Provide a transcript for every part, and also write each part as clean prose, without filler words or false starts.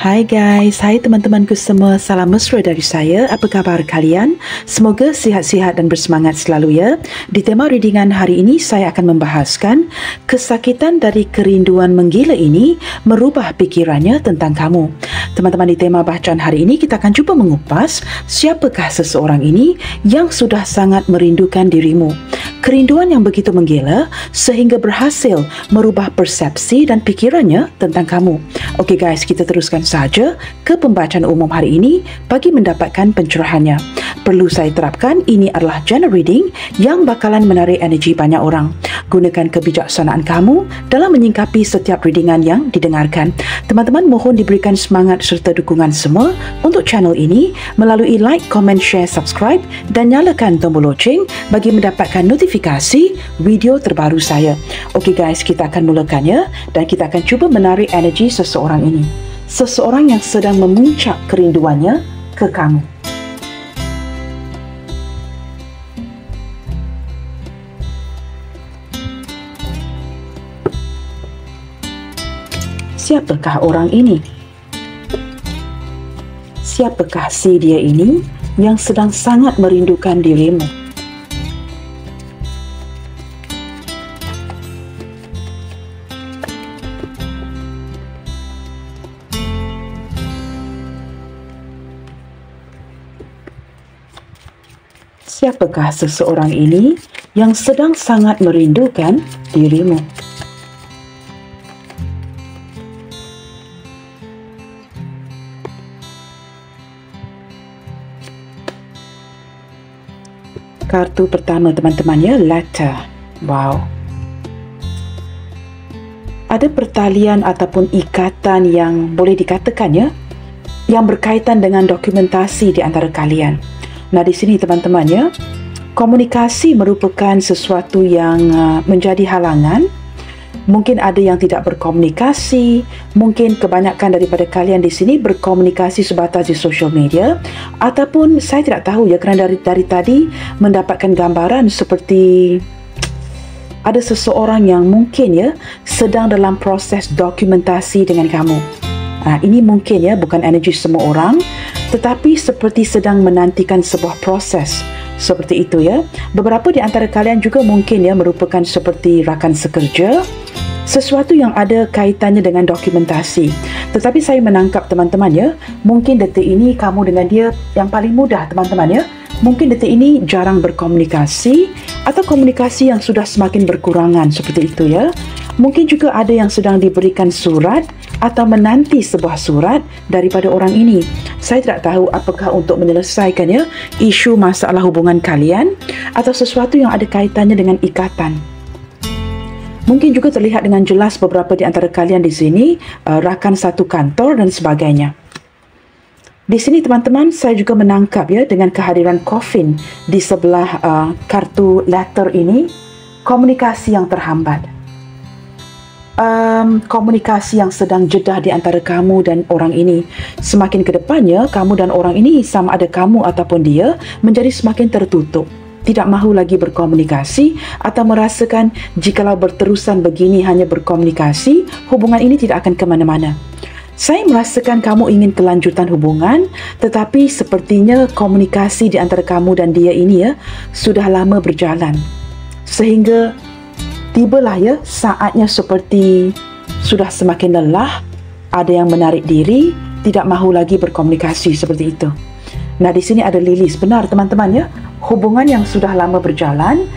Hai guys, hai teman-temanku semua, salam mesra dari saya. Apa khabar kalian? Semoga sihat-sihat dan bersemangat selalu ya. Di tema readingan hari ini saya akan membahaskan kesakitan dari kerinduan menggila ini merubah pikirannya tentang kamu. Teman-teman, di tema bacaan hari ini kita akan cuba mengupas siapakah seseorang ini yang sudah sangat merindukan dirimu. Kerinduan yang begitu menggila sehingga berhasil merubah persepsi dan pikirannya tentang kamu. Okey guys, kita teruskan saja ke pembacaan umum hari ini bagi mendapatkan pencerahannya. Perlu saya terapkan, ini adalah general reading yang bakalan menarik energi banyak orang. Gunakan kebijaksanaan kamu dalam menyingkapi setiap readingan yang didengarkan. Teman-teman, mohon diberikan semangat serta dukungan semua untuk channel ini melalui like, comment, share, subscribe dan nyalakan tombol loceng bagi mendapatkan notifikasi video terbaru saya. Okey guys, kita akan mulakannya dan kita akan cuba menarik energi seseorang ini. Seseorang yang sedang memuncak kerinduannya ke kamu. Siapakah orang ini? Siapakah si dia ini yang sedang sangat merindukan dirimu? Siapakah seseorang ini yang sedang sangat merindukan dirimu? Kartu pertama teman-teman ya, letter. Wow. Ada pertalian ataupun ikatan yang boleh dikatakan ya, yang berkaitan dengan dokumentasi di antara kalian. Nah, di sini teman-teman ya, komunikasi merupakan sesuatu yang menjadi halangan. Mungkin ada yang tidak berkomunikasi, mungkin kebanyakan daripada kalian di sini berkomunikasi sebatas di social media, ataupun saya tidak tahu ya, kerana dari tadi mendapatkan gambaran seperti ada seseorang yang mungkin ya sedang dalam proses dokumentasi dengan kamu. Ini mungkin ya bukan energi semua orang, tetapi seperti sedang menantikan sebuah proses seperti itu ya. Beberapa di antara kalian juga mungkin ya merupakan seperti rakan sekerja, sesuatu yang ada kaitannya dengan dokumentasi. Tetapi saya menangkap teman-teman ya, mungkin detik ini kamu dengan dia yang paling mudah teman-teman ya. Mungkin detik ini jarang berkomunikasi atau komunikasi yang sudah semakin berkurangan seperti itu ya. Mungkin juga ada yang sedang diberikan surat atau menanti sebuah surat daripada orang ini. Saya tidak tahu apakah untuk menyelesaikan ya isu masalah hubungan kalian atau sesuatu yang ada kaitannya dengan ikatan. Mungkin juga terlihat dengan jelas beberapa di antara kalian di sini rakan satu kantor dan sebagainya. Di sini teman-teman, saya juga menangkap ya dengan kehadiran coffin di sebelah kartu letter ini, komunikasi yang terhambat. Komunikasi yang sedang jedah di antara kamu dan orang ini. Semakin ke depannya, kamu dan orang ini, sama ada kamu ataupun dia, menjadi semakin tertutup. Tidak mahu lagi berkomunikasi atau merasakan jikalau berterusan begini hanya berkomunikasi, hubungan ini tidak akan ke mana-mana. Saya merasakan kamu ingin kelanjutan hubungan, tetapi sepertinya komunikasi di antara kamu dan dia ini ya sudah lama berjalan. Sehingga tibalah ya saatnya seperti sudah semakin lelah, ada yang menarik diri, tidak mahu lagi berkomunikasi seperti itu. Nah, di sini ada lilis, benar teman-teman ya. Hubungan yang sudah lama berjalan,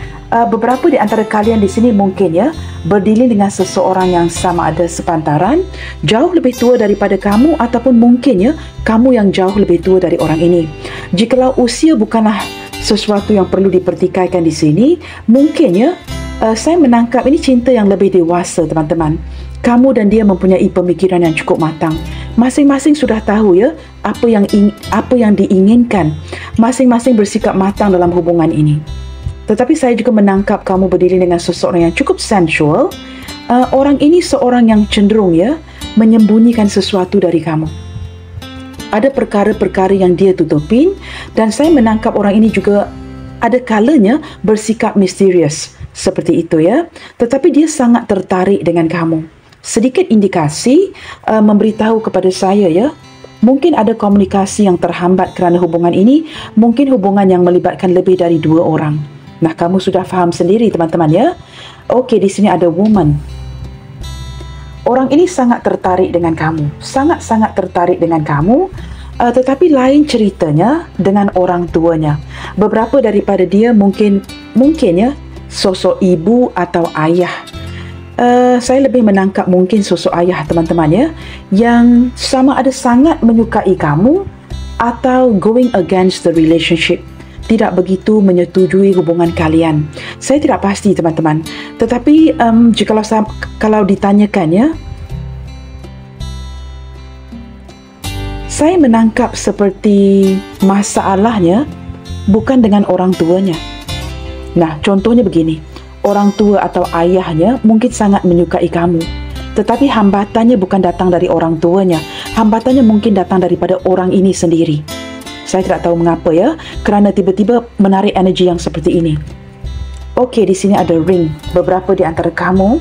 beberapa di antara kalian di sini mungkin ya berdiri dengan seseorang yang sama ada sepantaran, jauh lebih tua daripada kamu, ataupun mungkin ya kamu yang jauh lebih tua dari orang ini. Jikalau usia bukanlah sesuatu yang perlu dipertikaikan di sini, mungkin ya saya menangkap ini cinta yang lebih dewasa teman-teman. Kamu dan dia mempunyai pemikiran yang cukup matang. Masing-masing sudah tahu ya apa yang diinginkan. Masing-masing bersikap matang dalam hubungan ini. Tetapi saya juga menangkap kamu berdiri dengan seseorang yang cukup sensual. Orang ini seorang yang cenderung ya menyembunyikan sesuatu dari kamu. Ada perkara-perkara yang dia tutupin, dan saya menangkap orang ini juga ada kalanya bersikap misterius seperti itu ya. Tetapi dia sangat tertarik dengan kamu. sedikit indikasi memberitahu kepada saya ya, mungkin ada komunikasi yang terhambat kerana hubungan ini, mungkin hubungan yang melibatkan lebih dari 2 orang. Nah, kamu sudah faham sendiri teman-teman ya. Okey, di sini ada woman. Orang ini sangat tertarik dengan kamu, sangat-sangat tertarik dengan kamu. Tetapi lain ceritanya dengan orang tuanya. Beberapa daripada dia mungkin ya sosok ibu atau ayah. Saya lebih menangkap mungkin sosok ayah teman-teman ya, yang sama ada sangat menyukai kamu atau going against the relationship, tidak begitu menyetujui hubungan kalian. Saya tidak pasti teman-teman, tetapi kalau ditanyakan ya, saya menangkap seperti masalahnya bukan dengan orang tuanya. Nah, contohnya begini. Orang tua atau ayahnya mungkin sangat menyukai kamu, tetapi hambatannya bukan datang dari orang tuanya. Hambatannya mungkin datang daripada orang ini sendiri. Saya tidak tahu mengapa ya, kerana tiba-tiba menarik energi yang seperti ini. Okey, di sini ada ring. Beberapa di antara kamu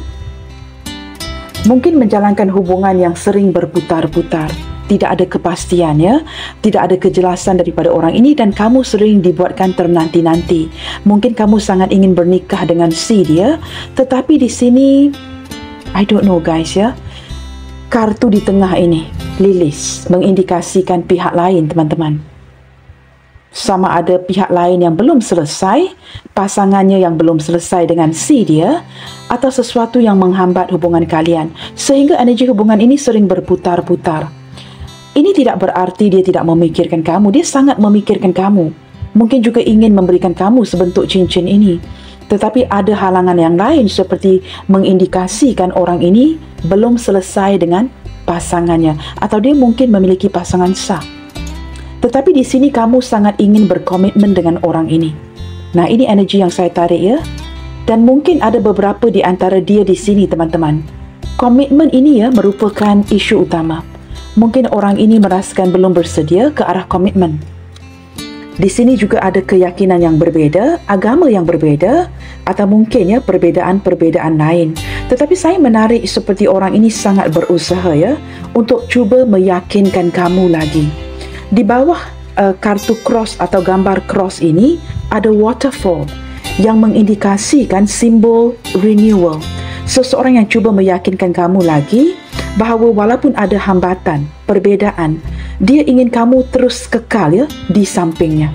mungkin menjalankan hubungan yang sering berputar-putar. Tidak ada kepastian ya, tidak ada kejelasan daripada orang ini dan kamu sering dibuatkan ternanti-nanti. Mungkin kamu sangat ingin bernikah dengan si dia, tetapi di sini I don't know guys ya. Kartu di tengah ini, Lilis, mengindikasikan pihak lain teman-teman. Sama ada pihak lain yang belum selesai, pasangannya yang belum selesai dengan si dia, atau sesuatu yang menghambat hubungan kalian, sehingga energi hubungan ini sering berputar-putar. Ini tidak berarti dia tidak memikirkan kamu. Dia sangat memikirkan kamu. Mungkin juga ingin memberikan kamu sebentuk cincin ini. Tetapi ada halangan yang lain seperti mengindikasikan orang ini belum selesai dengan pasangannya. Atau dia mungkin memiliki pasangan sah. Tetapi di sini kamu sangat ingin berkomitmen dengan orang ini. Nah, ini energi yang saya tarik ya. Dan mungkin ada beberapa di antara dia di sini teman-teman. Komitmen ini ya merupakan isu utama. Mungkin orang ini merasakan belum bersedia ke arah komitmen. Di sini juga ada keyakinan yang berbeza, agama yang berbeza, atau mungkin ya perbezaan-perbezaan lain. Tetapi saya menarik seperti orang ini sangat berusaha ya untuk cuba meyakinkan kamu lagi. Di bawah kartu cross atau gambar cross ini ada waterfall yang mengindikasikan simbol renewal. Seseorang yang cuba meyakinkan kamu lagi bahawa walaupun ada hambatan, perbezaan, dia ingin kamu terus kekal ya di sampingnya.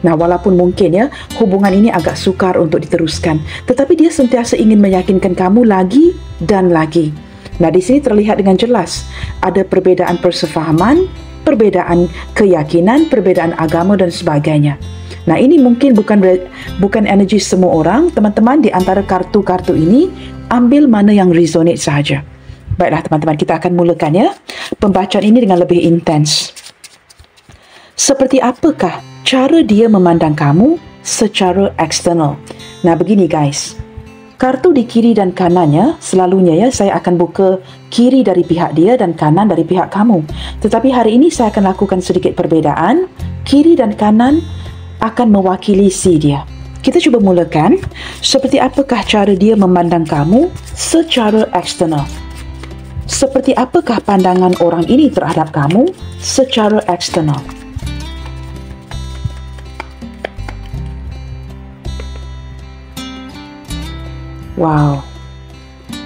Nah, walaupun mungkin ya hubungan ini agak sukar untuk diteruskan, tetapi dia sentiasa ingin meyakinkan kamu lagi dan lagi. Nah, di sini terlihat dengan jelas ada perbezaan persefahaman, perbezaan keyakinan, perbezaan agama dan sebagainya. Nah, ini mungkin bukan energi semua orang. Teman-teman, di antara kartu-kartu ini ambil mana yang resonate sahaja. Baiklah teman-teman, kita akan mulakan ya pembacaan ini dengan lebih intens. Seperti apakah cara dia memandang kamu secara eksternal? Nah, begini guys. Kartu di kiri dan kanannya, selalunya ya saya akan buka kiri dari pihak dia dan kanan dari pihak kamu. Tetapi hari ini saya akan lakukan sedikit perbezaan. Kiri dan kanan akan mewakili si dia. Kita cuba mulakan. Seperti apakah cara dia memandang kamu secara eksternal? Seperti apakah pandangan orang ini terhadap kamu secara eksternal? Wow.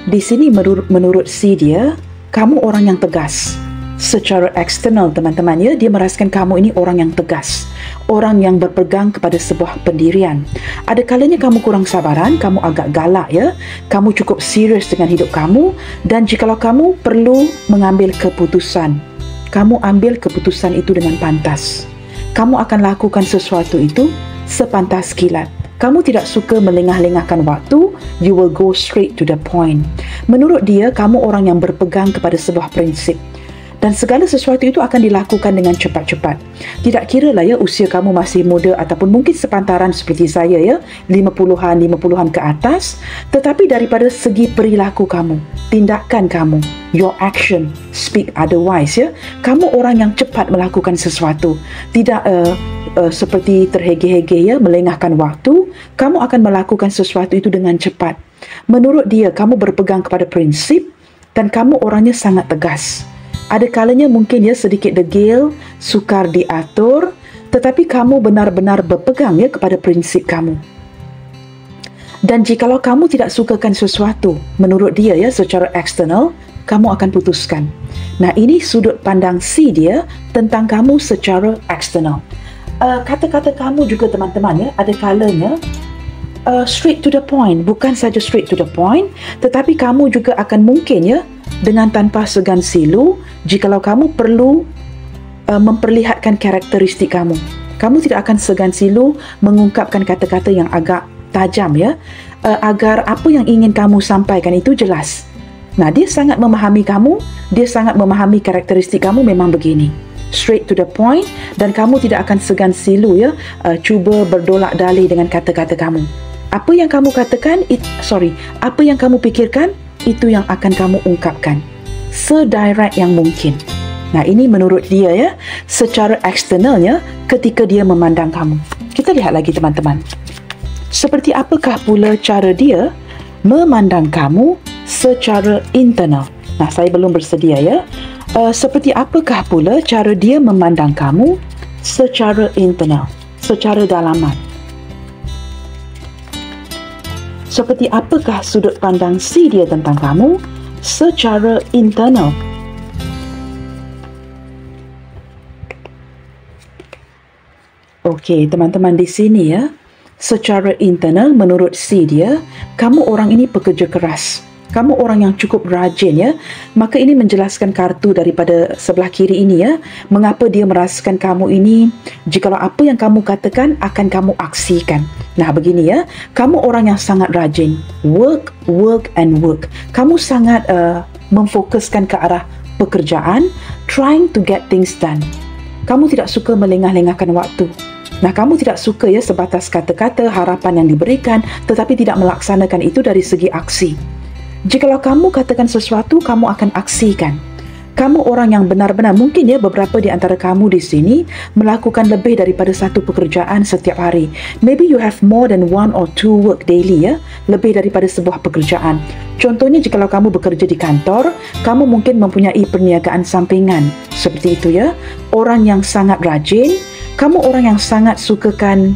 Di sini menurut si dia, kamu orang yang tegas. Secara eksternal teman-teman ya, dia merasakan kamu ini orang yang tegas. Orang yang berpegang kepada sebuah pendirian. Ada kalanya kamu kurang sabaran, kamu agak galak ya. Kamu cukup serius dengan hidup kamu. Dan jikalau kamu perlu mengambil keputusan, kamu ambil keputusan itu dengan pantas. Kamu akan lakukan sesuatu itu sepantas kilat. Kamu tidak suka melengah-lengahkan waktu, you will go straight to the point. Menurut dia, kamu orang yang berpegang kepada sebuah prinsip. Dan segala sesuatu itu akan dilakukan dengan cepat-cepat. Tidak kira lah ya usia kamu masih muda ataupun mungkin sepantaran seperti saya ya, 50-an ke atas. Tetapi daripada segi perilaku kamu, tindakan kamu, your action speak otherwise ya. Kamu orang yang cepat melakukan sesuatu. Tidak seperti terhege-hege ya, melengahkan waktu. Kamu akan melakukan sesuatu itu dengan cepat. Menurut dia, kamu berpegang kepada prinsip. dan kamu orangnya sangat tegas. Ada kalanya mungkin ya sedikit degil, sukar diatur, tetapi kamu benar-benar berpegang ya kepada prinsip kamu. Dan jikalau kamu tidak sukakan sesuatu menurut dia ya secara eksternal, kamu akan putuskan. Nah, ini sudut pandang C dia tentang kamu secara eksternal. Kata-kata kamu juga teman-teman ya, ada kalanya straight to the point. Bukan saja straight to the point, tetapi kamu juga akan mungkin ya dengan tanpa segan silu, jikalau kamu perlu memperlihatkan karakteristik kamu. Kamu tidak akan segan silu mengungkapkan kata-kata yang agak tajam ya, agar apa yang ingin kamu sampaikan itu jelas. Nah, dia sangat memahami kamu, dia sangat memahami karakteristik kamu memang begini. Straight to the point, dan kamu tidak akan segan silu ya, cuba berdolak dalih dengan kata-kata kamu. Apa yang kamu katakan, apa yang kamu pikirkan, itu yang akan kamu ungkapkan. Sedirect yang mungkin. Nah, ini menurut dia ya, secara eksternalnya ketika dia memandang kamu. Kita lihat lagi teman-teman. Seperti apakah pula cara dia memandang kamu secara internal? Nah, saya belum bersedia ya. Seperti apakah pula cara dia memandang kamu secara internal, secara dalaman? Seperti apakah sudut pandang C dia tentang kamu secara internal? Okey, teman-teman, di sini ya, secara internal menurut C dia, kamu orang ini pekerja keras. Kamu orang yang cukup rajin ya. Maka ini menjelaskan kartu daripada sebelah kiri ini ya, mengapa dia merasakan kamu ini, jikalau apa yang kamu katakan akan kamu aksikan. Nah, begini ya, kamu orang yang sangat rajin. Work, work and work. Kamu sangat memfokuskan ke arah pekerjaan, trying to get things done. Kamu tidak suka melengah-lengahkan waktu. Nah, kamu tidak suka ya sebatas kata-kata, harapan yang diberikan, tetapi tidak melaksanakan itu dari segi aksi. Jikalau kamu katakan sesuatu, kamu akan aksikan. Kamu orang yang benar-benar, mungkin ya beberapa di antara kamu di sini melakukan lebih daripada satu pekerjaan setiap hari. Maybe you have more than 1 or 2 work daily ya, lebih daripada sebuah pekerjaan. Contohnya jikalau kamu bekerja di kantor, kamu mungkin mempunyai perniagaan sampingan. Seperti itu ya. Orang yang sangat rajin, kamu orang yang sangat sukakan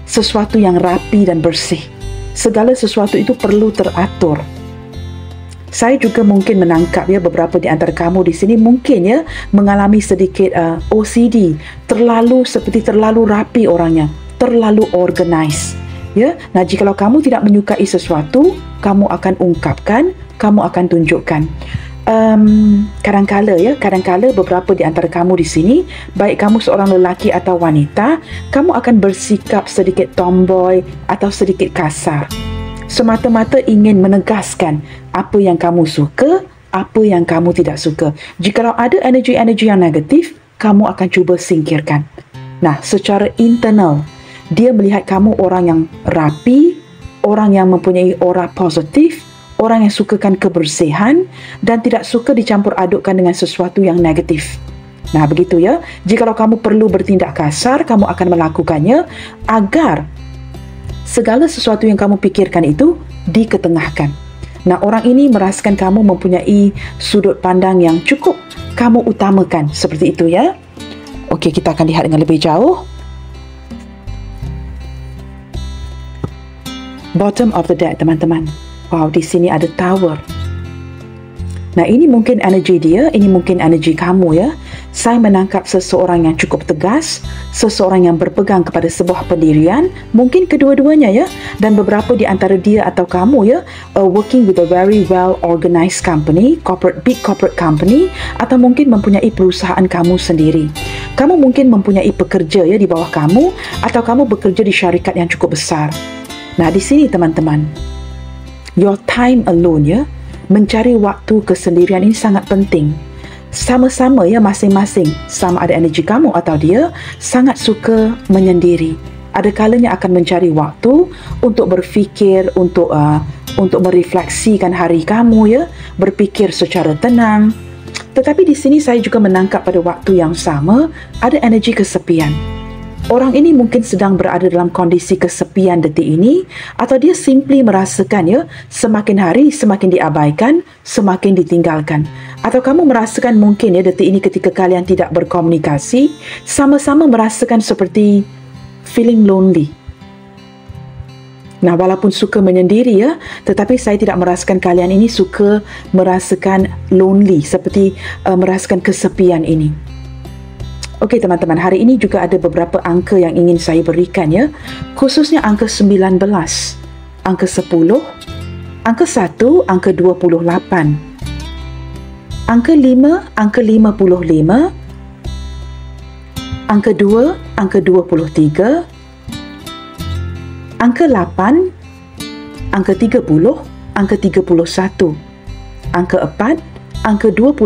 sesuatu yang rapi dan bersih. Segala sesuatu itu perlu teratur. Saya juga mungkin menangkap ya beberapa di antara kamu di sini mungkin ya mengalami sedikit OCD, terlalu rapi orangnya, terlalu organized. Ya, nah jikalau kamu tidak menyukai sesuatu, kamu akan ungkapkan, kamu akan tunjukkan. Kadang-kala beberapa di antara kamu di sini, baik kamu seorang lelaki atau wanita, kamu akan bersikap sedikit tomboy atau sedikit kasar. Semata-mata ingin menegaskan apa yang kamu suka, apa yang kamu tidak suka. Jikalau ada energi-energi yang negatif, kamu akan cuba singkirkan. Nah, secara internal, dia melihat kamu orang yang rapi, orang yang mempunyai aura positif, orang yang sukakan kebersihan dan tidak suka dicampur adukkan dengan sesuatu yang negatif. Nah, begitu ya. Jikalau kamu perlu bertindak kasar, kamu akan melakukannya agar segala sesuatu yang kamu pikirkan itu diketengahkan. Nah, orang ini merasakan kamu mempunyai sudut pandang yang cukup kamu utamakan. Seperti itu ya. Okey, kita akan lihat dengan lebih jauh. Bottom of the deck, teman-teman. Wow, di sini ada Tower. Nah, ini mungkin energi dia, ini mungkin energi kamu ya. Saya menangkap seseorang yang cukup tegas, seseorang yang berpegang kepada sebuah pendirian, mungkin kedua-duanya ya, dan beberapa di antara dia atau kamu ya, working with a very well organized company, big corporate company, atau mungkin mempunyai perusahaan kamu sendiri. Kamu mungkin mempunyai pekerja ya di bawah kamu, atau kamu bekerja di syarikat yang cukup besar. Nah, di sini teman-teman, your time alone ya, mencari waktu kesendirian ini sangat penting. Sama-sama ya, masing-masing, sama ada energi kamu atau dia sangat suka menyendiri. Ada kalanya akan mencari waktu untuk berfikir, untuk merefleksikan hari kamu ya, berfikir secara tenang. Tetapi di sini saya juga menangkap pada waktu yang sama ada energi kesepian. Orang ini mungkin sedang berada dalam kondisi kesepian detik ini, atau dia simply merasakan semakin hari semakin diabaikan, semakin ditinggalkan. Atau kamu merasakan mungkin detik ini ketika kalian tidak berkomunikasi, sama-sama merasakan seperti feeling lonely. Nah, walaupun suka menyendiri tetapi saya tidak merasakan kalian ini suka merasakan lonely, seperti merasakan kesepian ini. Okey teman-teman, hari ini juga ada beberapa angka yang ingin saya berikan khususnya angka 19, angka 10, angka 1, angka 28, angka 5, angka 55, angka 2, angka 23, angka 8, angka 30, angka 31, angka 4, angka 29,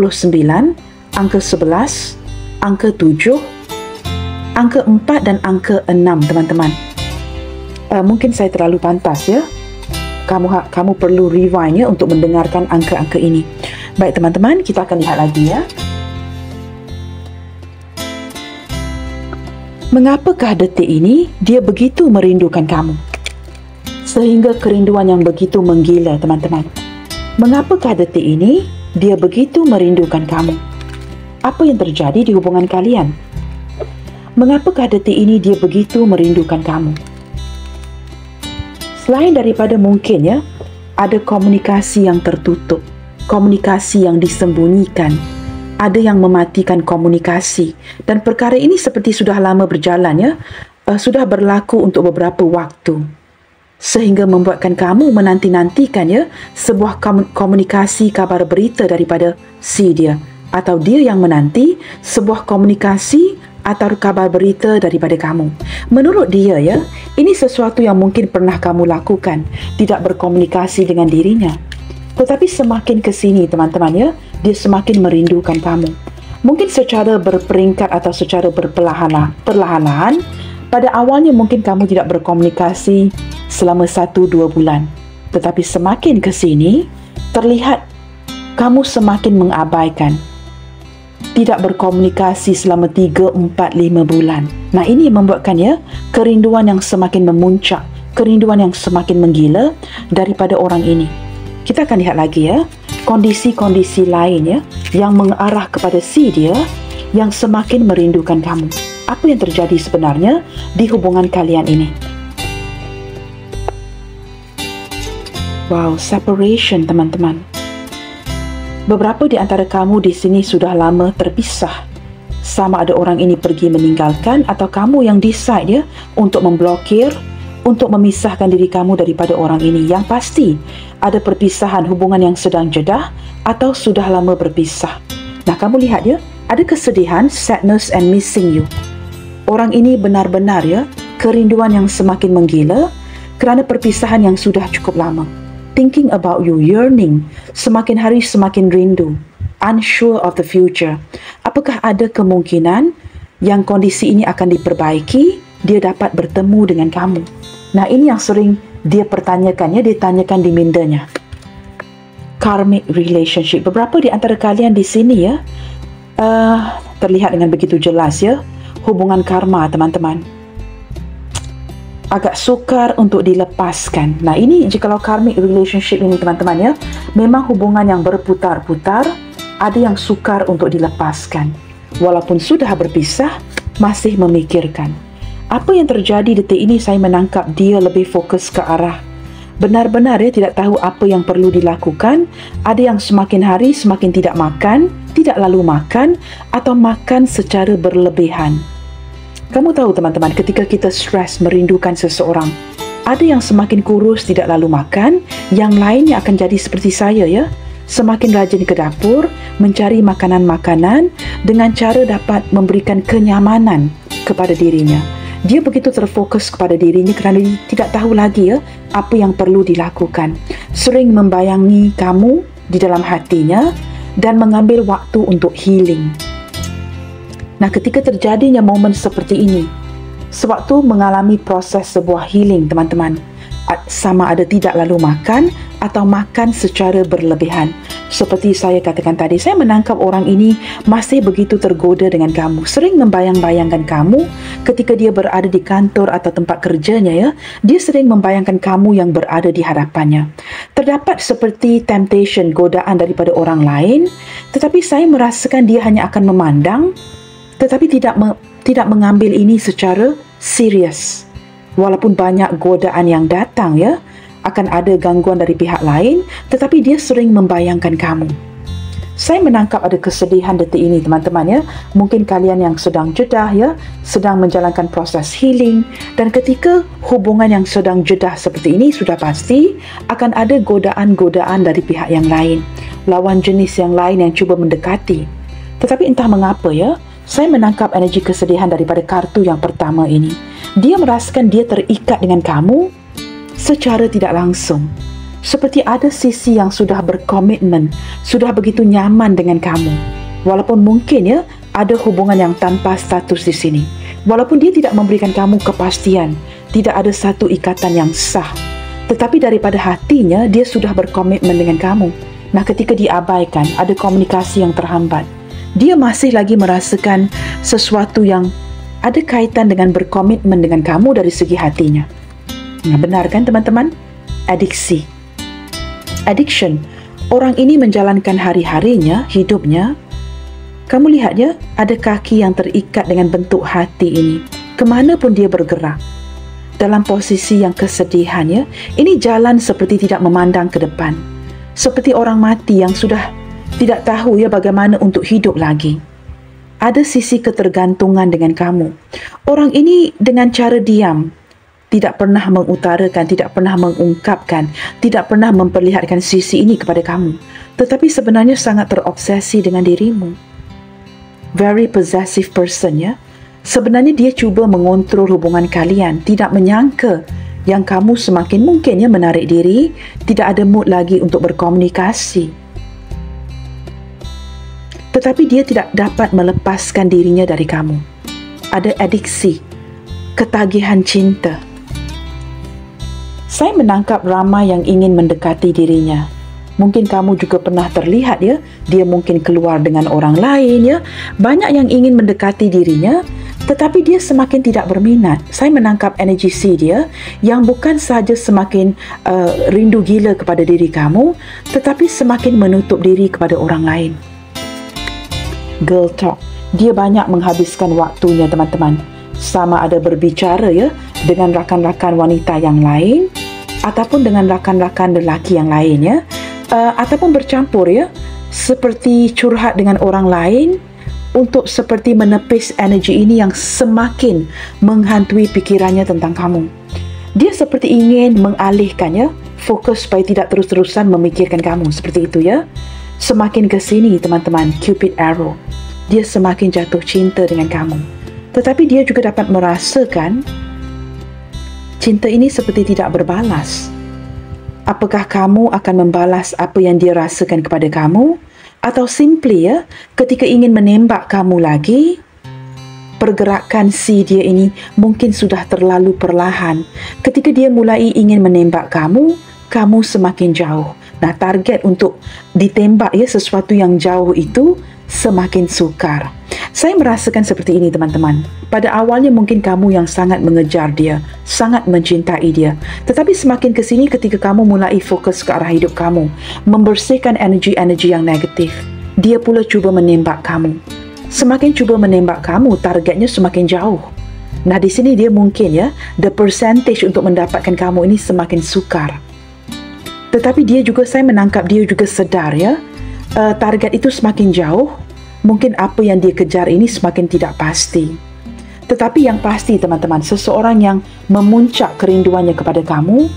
angka 11, angka 7, angka 4 dan angka 6 teman-teman. Mungkin saya terlalu pantas Kamu perlu rewind untuk mendengarkan angka-angka ini. Baik teman-teman, kita akan lihat lagi Mengapakah detik ini dia begitu merindukan kamu? Sehingga kerinduan yang begitu menggila teman-teman. Mengapakah detik ini dia begitu merindukan kamu? Apa yang terjadi di hubungan kalian? Mengapakah detik ini dia begitu merindukan kamu? Selain daripada mungkin ada komunikasi yang tertutup, komunikasi yang disembunyikan, ada yang mematikan komunikasi, dan perkara ini seperti sudah lama berjalan sudah berlaku untuk beberapa waktu, sehingga membuatkan kamu menanti-nantikan sebuah komunikasi kabar berita daripada si dia, atau dia yang menanti sebuah komunikasi atau kabar berita daripada kamu. Menurut dia ini sesuatu yang mungkin pernah kamu lakukan, tidak berkomunikasi dengan dirinya. Tetapi semakin ke sini teman-teman dia semakin merindukan kamu. Mungkin secara berperingkat atau secara perlahan-lahan. Pada awalnya mungkin kamu tidak berkomunikasi selama 1-2 bulan. Tetapi semakin ke sini terlihat kamu semakin mengabaikan, tidak berkomunikasi selama 3, 4, 5 bulan. Nah, ini yang membuatkan kerinduan yang semakin memuncak, kerinduan yang semakin menggila daripada orang ini. Kita akan lihat lagi kondisi-kondisi lain yang mengarah kepada si dia yang semakin merindukan kamu. Apa yang terjadi sebenarnya di hubungan kalian ini? Wow, separation teman-teman. Beberapa di antara kamu di sini sudah lama terpisah. Sama ada orang ini pergi meninggalkan, atau kamu yang decide untuk memblokir, untuk memisahkan diri kamu daripada orang ini. Yang pasti ada perpisahan, hubungan yang sedang jedah atau sudah lama berpisah. Nah, kamu lihat ada kesedihan, sadness and missing you. Orang ini benar-benar kerinduan yang semakin menggila kerana perpisahan yang sudah cukup lama. Thinking about you, yearning, semakin hari semakin rindu, unsure of the future. Apakah ada kemungkinan yang kondisi ini akan diperbaiki, dia dapat bertemu dengan kamu? Nah, ini yang sering dia pertanyakan dia tanyakan di mindanya. Karmic relationship. Beberapa di antara kalian di sini terlihat dengan begitu jelas hubungan karma teman-teman. Agak sukar untuk dilepaskan. Nah, ini jikalau karmic relationship ini teman-teman memang hubungan yang berputar-putar, ada yang sukar untuk dilepaskan. Walaupun sudah berpisah, masih memikirkan. Apa yang terjadi detik ini, saya menangkap dia lebih fokus ke arah benar-benar tidak tahu apa yang perlu dilakukan. Ada yang semakin hari semakin tidak makan, tidak lalu makan, atau makan secara berlebihan. Kamu tahu teman-teman, ketika kita stres merindukan seseorang, ada yang semakin kurus tidak lalu makan, yang lainnya akan jadi seperti saya semakin rajin ke dapur, mencari makanan-makanan dengan cara dapat memberikan kenyamanan kepada dirinya. Dia begitu terfokus kepada dirinya kerana dia tidak tahu lagi apa yang perlu dilakukan. Sering membayangi kamu di dalam hatinya dan mengambil waktu untuk healing. Nah, ketika terjadinya momen seperti ini, sewaktu mengalami proses sebuah healing teman-teman, sama ada tidak lalu makan atau makan secara berlebihan. Seperti saya katakan tadi, saya menangkap orang ini masih begitu tergoda dengan kamu, sering membayang-bayangkan kamu ketika dia berada di kantor atau tempat kerjanya ya. Dia sering membayangkan kamu yang berada di hadapannya. Terdapat seperti temptation, godaan daripada orang lain, tetapi saya merasakan dia hanya akan memandang tetapi tidak mengambil ini secara serius. Walaupun banyak godaan yang datang ya, akan ada gangguan dari pihak lain, tetapi dia sering membayangkan kamu. Saya menangkap ada kesedihan detik ini teman-teman ya. Mungkin kalian yang sedang jedah ya, sedang menjalankan proses healing, dan ketika hubungan yang sedang jedah seperti ini, sudah pasti akan ada godaan-godaan dari pihak yang lain, lawan jenis yang lain yang cuba mendekati. Tetapi entah mengapa ya, saya menangkap energi kesedihan daripada kartu yang pertama ini. Dia merasakan dia terikat dengan kamu secara tidak langsung. Seperti ada sisi yang sudah berkomitmen, sudah begitu nyaman dengan kamu. Walaupun mungkin ya, ada hubungan yang tanpa status di sini. Walaupun dia tidak memberikan kamu kepastian, tidak ada satu ikatan yang sah. Tetapi daripada hatinya, dia sudah berkomitmen dengan kamu. Nah, ketika diabaikan, ada komunikasi yang terhambat. Dia masih lagi merasakan sesuatu yang ada kaitan dengan berkomitmen dengan kamu dari segi hatinya. Nah, benar kan teman-teman? Adiksi. Addiction. Orang ini menjalankan hari-harinya, hidupnya. Kamu lihat ya, ada kaki yang terikat dengan bentuk hati ini. Kemanapun dia bergerak. Dalam posisi yang kesedihan ya, ini jalan seperti tidak memandang ke depan. Seperti orang mati yang sudah tidak tahu ya bagaimana untuk hidup lagi. Ada sisi ketergantungan dengan kamu. Orang ini dengan cara diam, tidak pernah mengutarakan, tidak pernah mengungkapkan, tidak pernah memperlihatkan sisi ini kepada kamu. Tetapi sebenarnya sangat terobsesi dengan dirimu. Very possessive person ya. Sebenarnya dia cuba mengontrol hubungan kalian, tidak menyangka yang kamu semakin mungkin ya menarik diri, tidak ada mood lagi untuk berkomunikasi. Tetapi dia tidak dapat melepaskan dirinya dari kamu. Ada adiksi, ketagihan cinta. Saya menangkap ramai yang ingin mendekati dirinya. Mungkin kamu juga pernah terlihat ya, dia mungkin keluar dengan orang lain ya. Banyak yang ingin mendekati dirinya, tetapi dia semakin tidak berminat. Saya menangkap energi si dia yang bukan sahaja semakin rindu gila kepada diri kamu, tetapi semakin menutup diri kepada orang lain. Girl talk. Dia banyak menghabiskan waktunya teman-teman. Sama ada berbicara ya dengan rakan-rakan wanita yang lain, ataupun dengan rakan-rakan lelaki yang lain ya, ataupun bercampur ya, seperti curhat dengan orang lain untuk seperti menepis energi ini yang semakin menghantui pikirannya tentang kamu. Dia seperti ingin mengalihkan ya, fokus supaya tidak terus-terusan memikirkan kamu, seperti itu ya. Semakin ke sini teman-teman, Cupid arrow, dia semakin jatuh cinta dengan kamu. Tetapi dia juga dapat merasakan cinta ini seperti tidak berbalas. Apakah kamu akan membalas apa yang dia rasakan kepada kamu? Atau simply ya, ketika ingin menembak kamu lagi, pergerakan si dia ini mungkin sudah terlalu perlahan. Ketika dia mulai ingin menembak kamu, kamu semakin jauh. Nah, target untuk ditembak ya sesuatu yang jauh itu semakin sukar. Saya merasakan seperti ini teman-teman. Pada awalnya mungkin kamu yang sangat mengejar dia, sangat mencintai dia. Tetapi semakin ke sini ketika kamu mulai fokus ke arah hidup kamu, membersihkan energi-energi yang negatif, dia pula cuba menembak kamu. Semakin cuba menembak kamu, targetnya semakin jauh. Nah, di sini dia mungkin ya, the percentage untuk mendapatkan kamu ini semakin sukar. Tetapi dia juga, saya menangkap dia juga sedar ya, target itu semakin jauh. Mungkin apa yang dia kejar ini semakin tidak pasti. Tetapi yang pasti teman-teman, seseorang yang memuncak kerinduannya kepada kamu,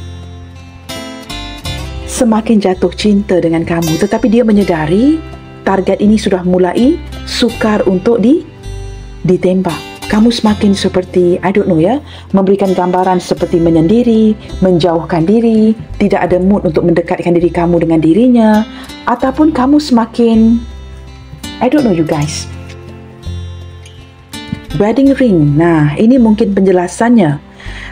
semakin jatuh cinta dengan kamu. Tetapi dia menyedari target ini sudah mulai sukar untuk ditembak. Kamu semakin seperti, I don't know ya, memberikan gambaran seperti menyendiri, menjauhkan diri, tidak ada mood untuk mendekatkan diri kamu dengan dirinya, ataupun kamu semakin, I don't know you guys. Wedding ring. Nah, ini mungkin penjelasannya.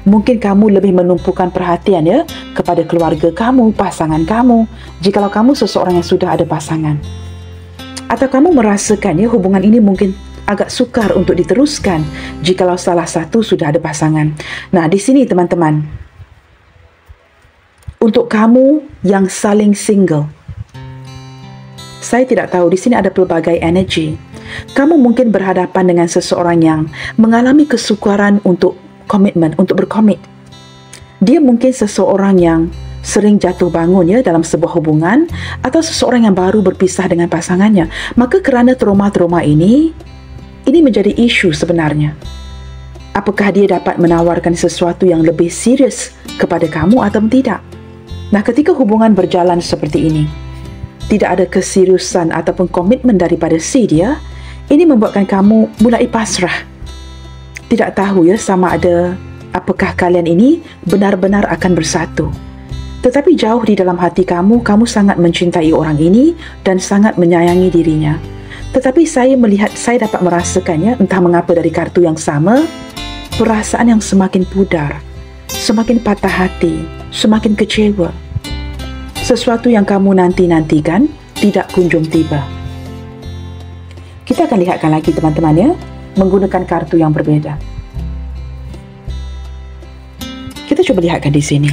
Mungkin kamu lebih menumpukan perhatian ya kepada keluarga kamu, pasangan kamu, jikalau kamu seseorang yang sudah ada pasangan. Atau kamu merasakan ya hubungan ini mungkin agak sukar untuk diteruskan jikalau salah satu sudah ada pasangan. Nah, di sini teman-teman, untuk kamu yang saling single, saya tidak tahu, di sini ada pelbagai energi. Kamu mungkin berhadapan dengan seseorang yang mengalami kesukaran untuk komitmen, untuk berkomit. Dia mungkin seseorang yang sering jatuh bangun ya dalam sebuah hubungan, atau seseorang yang baru berpisah dengan pasangannya. Maka kerana trauma-trauma ini menjadi isu sebenarnya. Apakah dia dapat menawarkan sesuatu yang lebih serius kepada kamu atau tidak? Nah, ketika hubungan berjalan seperti ini, tidak ada keseriusan ataupun komitmen daripada si dia, ini membuatkan kamu mulai pasrah. Tidak tahu ya sama ada apakah kalian ini benar-benar akan bersatu. Tetapi jauh di dalam hati kamu, kamu sangat mencintai orang ini dan sangat menyayangi dirinya. Tetapi saya dapat merasakannya, entah mengapa dari kartu yang sama, perasaan yang semakin pudar, semakin patah hati, semakin kecewa. Sesuatu yang kamu nanti-nantikan tidak kunjung tiba. Kita akan lihatkan lagi teman-teman ya, menggunakan kartu yang berbeda. Kita coba lihatkan di sini.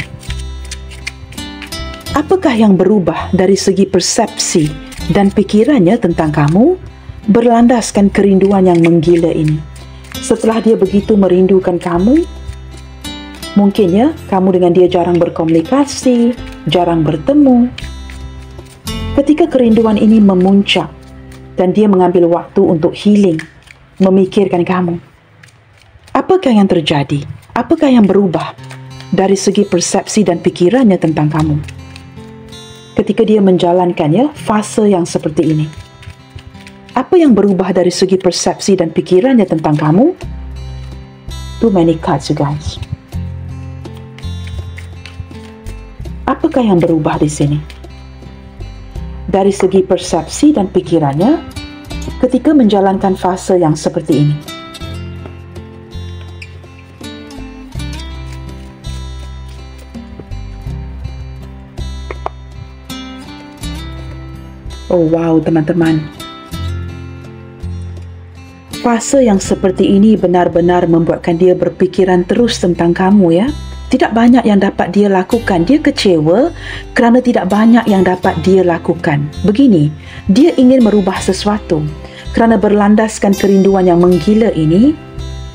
Apakah yang berubah dari segi persepsi dan pikirannya tentang kamu berlandaskan kerinduan yang menggila ini? Setelah dia begitu merindukan kamu, mungkin ya kamu dengan dia jarang berkomunikasi, jarang bertemu. Ketika kerinduan ini memuncak dan dia mengambil waktu untuk healing, memikirkan kamu, apakah yang terjadi? Apakah yang berubah dari segi persepsi dan pikirannya tentang kamu ketika dia menjalankannya fase yang seperti ini? Apa yang berubah dari segi persepsi dan pikirannya tentang kamu? Too many cards, you guys. Apakah yang berubah di sini? Dari segi persepsi dan pikirannya ketika menjalankan fase yang seperti ini. Oh wow teman-teman, fase yang seperti ini benar-benar membuatkan dia berpikiran terus tentang kamu ya. Tidak banyak yang dapat dia lakukan. Dia kecewa kerana tidak banyak yang dapat dia lakukan. Begini, dia ingin merubah sesuatu. Kerana berlandaskan kerinduan yang menggila ini,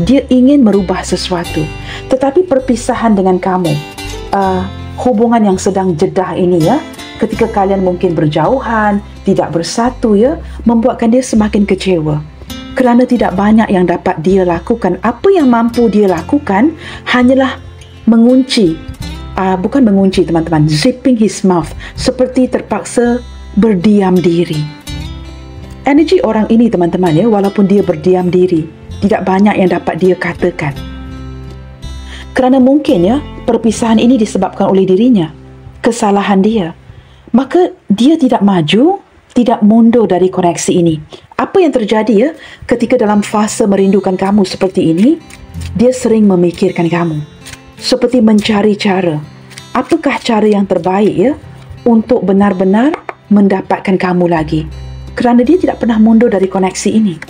dia ingin merubah sesuatu. Tetapi perpisahan dengan kamu, hubungan yang sedang jedah ini ya, ketika kalian mungkin berjauhan, tidak bersatu ya, membuatkan dia semakin kecewa. Kerana tidak banyak yang dapat dia lakukan. Apa yang mampu dia lakukan hanyalah mengunci, bukan mengunci teman-teman, zipping his mouth, seperti terpaksa berdiam diri. Energi orang ini teman-teman ya, walaupun dia berdiam diri, tidak banyak yang dapat dia katakan. Kerana mungkin ya, perpisahan ini disebabkan oleh dirinya, kesalahan dia. Maka dia tidak maju, tidak mundur dari koneksi ini. Apa yang terjadi ya, ketika dalam fase merindukan kamu seperti ini, dia sering memikirkan kamu. Seperti mencari cara. Apakah cara yang terbaik ya untuk benar-benar mendapatkan kamu lagi? Kerana dia tidak pernah mundur dari koneksi ini.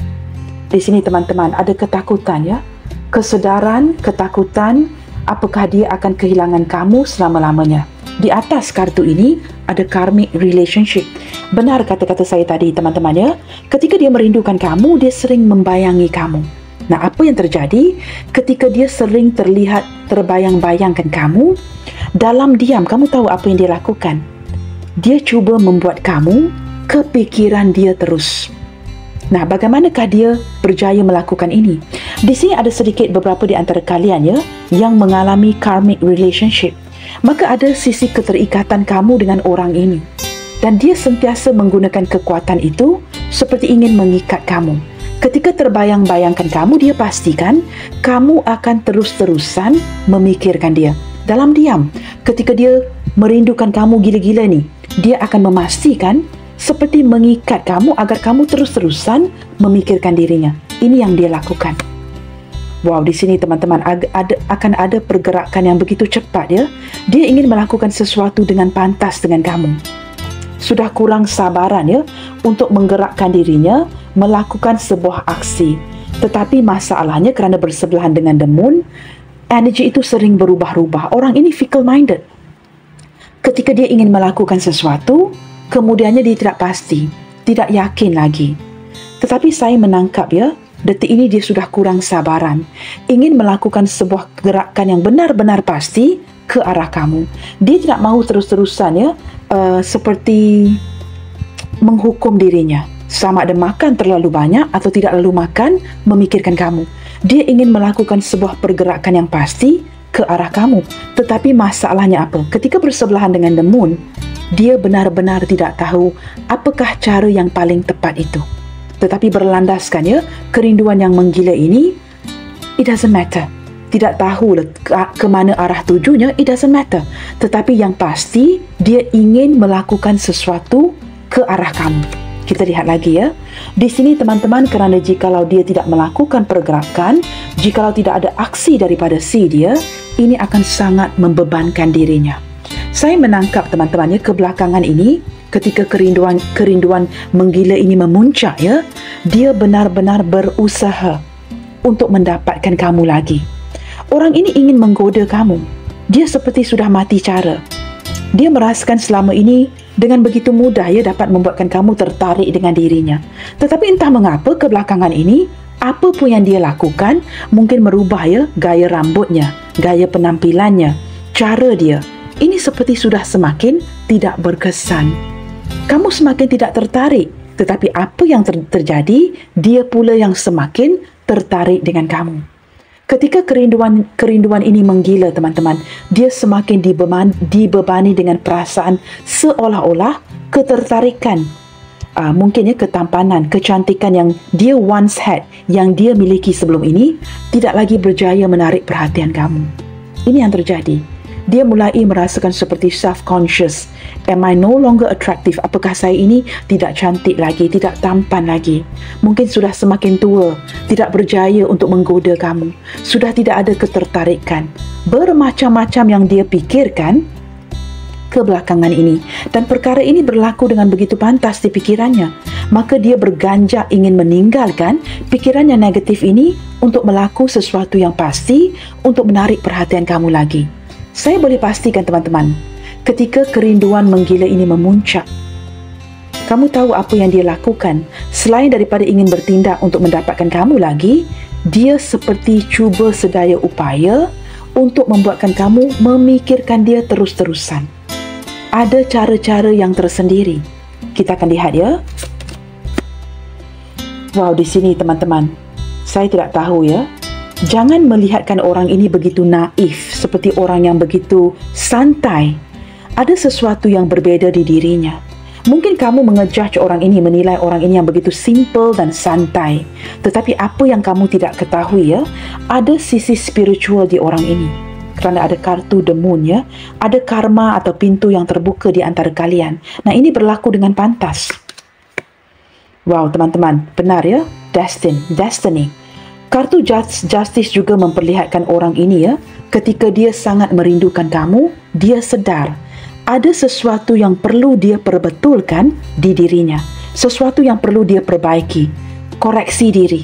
Di sini teman-teman ada ketakutan ya. Kesedaran, ketakutan, apakah dia akan kehilangan kamu selama-lamanya. Di atas kartu ini ada karmic relationship. Benar kata-kata saya tadi teman-teman ya. Ketika dia merindukan kamu, dia sering membayangi kamu. Nah, apa yang terjadi ketika dia sering terlihat terbayang-bayangkan kamu? Dalam diam, kamu tahu apa yang dia lakukan? Dia cuba membuat kamu kepikiran dia terus. Nah, bagaimanakah dia berjaya melakukan ini? Di sini ada sedikit beberapa di antara kalian ya yang mengalami karmic relationship. Maka ada sisi keterikatan kamu dengan orang ini. Dan dia sentiasa menggunakan kekuatan itu seperti ingin mengikat kamu. Ketika terbayang-bayangkan kamu, dia pastikan kamu akan terus-terusan memikirkan dia. Dalam diam, ketika dia merindukan kamu gila-gila nih, dia akan memastikan seperti mengikat kamu agar kamu terus-terusan memikirkan dirinya. Ini yang dia lakukan. Wow, di sini teman-teman akan ada pergerakan yang begitu cepat ya. Dia ingin melakukan sesuatu dengan pantas dengan kamu. Sudah kurang sabaran ya untuk menggerakkan dirinya melakukan sebuah aksi. Tetapi masalahnya kerana bersebelahan dengan the moon, energi itu sering berubah-ubah. Orang ini fickle minded. Ketika dia ingin melakukan sesuatu, kemudiannya dia tidak pasti, tidak yakin lagi. Tetapi saya menangkap ya, detik ini dia sudah kurang sabaran, ingin melakukan sebuah gerakan yang benar-benar pasti ke arah kamu. Dia tidak mahu terus-terusan ya, seperti menghukum dirinya. Sama ada makan terlalu banyak atau tidak lalu makan, memikirkan kamu. Dia ingin melakukan sebuah pergerakan yang pasti ke arah kamu. Tetapi masalahnya apa? Ketika bersebelahan dengan the moon, dia benar-benar tidak tahu apakah cara yang paling tepat itu. Tetapi berlandaskan ya, kerinduan yang menggila ini, it doesn't matter. Tidak tahu ke mana arah tujunya, it doesn't matter. Tetapi yang pasti, dia ingin melakukan sesuatu ke arah kamu. Kita lihat lagi ya. Di sini teman-teman, kerana jikalau dia tidak melakukan pergerakan, jikalau tidak ada aksi daripada si dia, ini akan sangat membebankan dirinya. Saya menangkap teman-teman ya, kebelakangan ini, ketika kerinduan menggila ini memuncak ya, dia benar-benar berusaha untuk mendapatkan kamu lagi. Orang ini ingin menggoda kamu. Dia seperti sudah mati cara. Dia merasakan selama ini dengan begitu mudah ya dapat membuatkan kamu tertarik dengan dirinya. Tetapi entah mengapa kebelakangan ini, apa pun yang dia lakukan mungkin merubah ya gaya rambutnya, gaya penampilannya, cara dia. Ini seperti sudah semakin tidak berkesan. Kamu semakin tidak tertarik, tetapi apa yang terjadi, dia pula yang semakin tertarik dengan kamu. Ketika kerinduan ini menggila teman-teman, dia semakin dibebani dengan perasaan seolah-olah ketertarikan. Mungkin ya ketampanan, kecantikan yang dia once had, yang dia miliki sebelum ini, tidak lagi berjaya menarik perhatian kamu. Ini yang terjadi. Dia mulai merasakan seperti self-conscious. Am I no longer attractive? Apakah saya ini tidak cantik lagi, tidak tampan lagi? Mungkin sudah semakin tua, tidak berjaya untuk menggoda kamu. Sudah tidak ada ketertarikan. Bermacam-macam yang dia pikirkan kebelakangan ini. Dan perkara ini berlaku dengan begitu pantas di pikirannya. Maka dia berganjak ingin meninggalkan pikiran yang negatif ini untuk melakukan sesuatu yang pasti untuk menarik perhatian kamu lagi. Saya boleh pastikan teman-teman, ketika kerinduan menggila ini memuncak, kamu tahu apa yang dia lakukan? Selain daripada ingin bertindak untuk mendapatkan kamu lagi, dia seperti cuba sedaya upaya untuk membuatkan kamu memikirkan dia terus-terusan. Ada cara-cara yang tersendiri. Kita akan lihat ya. Wow, di sini teman-teman, saya tidak tahu ya. Jangan melihatkan orang ini begitu naif, seperti orang yang begitu santai. Ada sesuatu yang berbeza di dirinya. Mungkin kamu mengejudge orang ini, menilai orang ini yang begitu simple dan santai. Tetapi apa yang kamu tidak ketahui ya, ada sisi spiritual di orang ini. Kerana ada kartu the moon ya, ada karma atau pintu yang terbuka di antara kalian. Nah, ini berlaku dengan pantas. Wow, teman-teman, benar ya? Destiny. Kartu Justice juga memperlihatkan orang ini ya, ketika dia sangat merindukan kamu, dia sedar ada sesuatu yang perlu dia perbetulkan di dirinya, sesuatu yang perlu dia perbaiki, koreksi diri.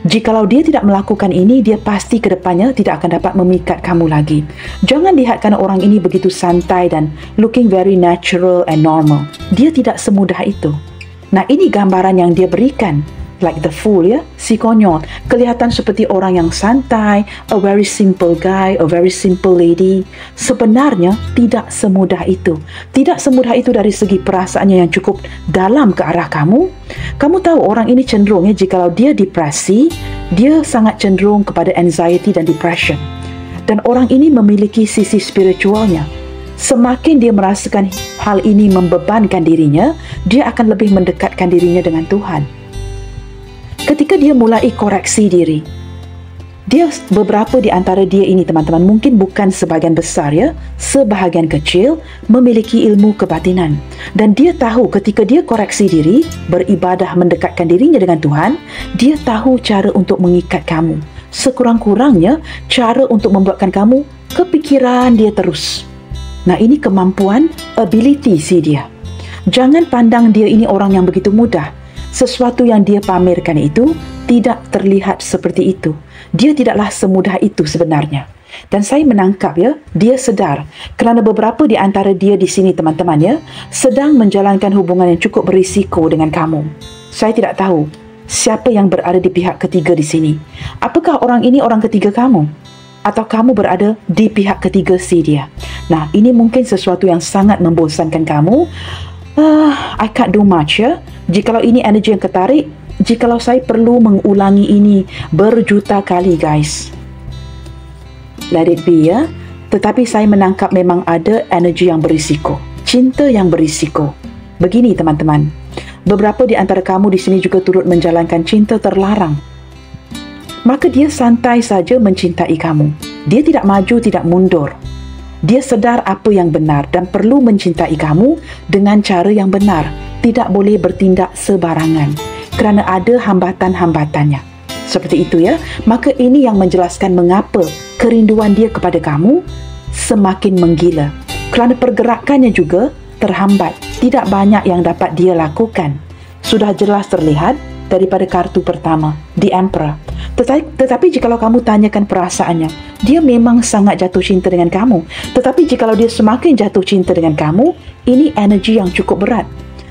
Jikalau dia tidak melakukan ini, dia pasti ke depannya tidak akan dapat memikat kamu lagi. Jangan lihatkan orang ini begitu santai dan looking very natural and normal. Dia tidak semudah itu. Nah, ini gambaran yang dia berikan. Like the fool ya, si konyol. Kelihatan seperti orang yang santai, a very simple guy, a very simple lady. Sebenarnya tidak semudah itu. Tidak semudah itu dari segi perasaannya yang cukup dalam ke arah kamu. Kamu tahu orang ini cenderung ya, jikalau dia depresi, dia sangat cenderung kepada anxiety dan depression. Dan orang ini memiliki sisi spiritualnya. Semakin dia merasakan hal ini membebankan dirinya, dia akan lebih mendekatkan dirinya dengan Tuhan. Ketika dia mulai koreksi diri, beberapa di antara dia ini teman-teman, mungkin bukan sebahagian besar ya, sebahagian kecil memiliki ilmu kebatinan. Dan dia tahu ketika dia koreksi diri, beribadah mendekatkan dirinya dengan Tuhan, dia tahu cara untuk mengikat kamu. Sekurang-kurangnya, cara untuk membuatkan kamu kepikiran dia terus. Nah, ini kemampuan, ability si dia. Jangan pandang dia ini orang yang begitu mudah. Sesuatu yang dia pamerkan itu tidak terlihat seperti itu. Dia tidaklah semudah itu sebenarnya. Dan saya menangkap ya, dia sedar kerana beberapa di antara dia di sini teman-teman ya, sedang menjalankan hubungan yang cukup berisiko dengan kamu. Saya tidak tahu siapa yang berada di pihak ketiga di sini. Apakah orang ini orang ketiga kamu? Atau kamu berada di pihak ketiga si dia? Nah, ini mungkin sesuatu yang sangat membosankan kamu. I can't do much ya. Jikalau ini energi yang ketarik, jikalau saya perlu mengulangi ini berjuta kali guys, let it be ya. Tetapi saya menangkap memang ada energi yang berisiko, cinta yang berisiko. Begini teman-teman, beberapa di antara kamu di sini juga turut menjalankan cinta terlarang. Maka dia santai saja mencintai kamu. Dia tidak maju, tidak mundur. Dia sedar apa yang benar dan perlu mencintai kamu dengan cara yang benar. Tidak boleh bertindak sebarangan kerana ada hambatan-hambatannya. Seperti itu ya. Maka ini yang menjelaskan mengapa kerinduan dia kepada kamu semakin menggila. Kerana pergerakannya juga terhambat. Tidak banyak yang dapat dia lakukan. Sudah jelas terlihat daripada kartu pertama, The Emperor. Tetapi jikalau kamu tanyakan perasaannya, dia memang sangat jatuh cinta dengan kamu. Tetapi jikalau dia semakin jatuh cinta dengan kamu, ini energi yang cukup berat.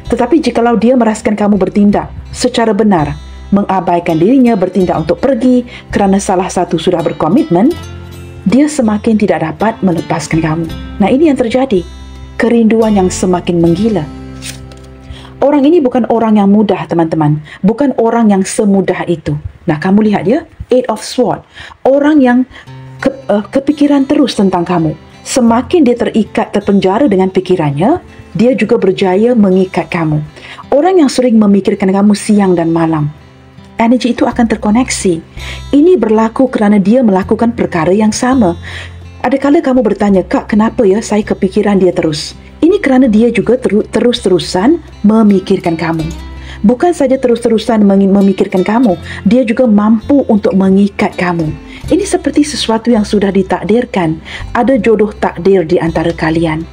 Tetapi jikalau dia merasakan kamu bertindak secara benar, mengabaikan dirinya, bertindak untuk pergi kerana salah satu sudah berkomitmen, dia semakin tidak dapat melepaskan kamu. Nah, ini yang terjadi. Kerinduan yang semakin menggila. Orang ini bukan orang yang mudah, teman-teman. Bukan orang yang semudah itu. Nah, kamu lihat ya, Eight of Swords. Orang yang kepikiran terus tentang kamu. Semakin dia terikat, terpenjara dengan pikirannya, dia juga berjaya mengikat kamu. Orang yang sering memikirkan kamu siang dan malam. Energi itu akan terkoneksi. Ini berlaku kerana dia melakukan perkara yang sama. Adakala kamu bertanya, Kak, kenapa ya saya kepikiran dia terus? Ini kerana dia juga terus-terusan memikirkan kamu. Bukan saja terus-terusan memikirkan kamu, dia juga mampu untuk mengikat kamu. Ini seperti sesuatu yang sudah ditakdirkan. Ada jodoh takdir di antara kalian.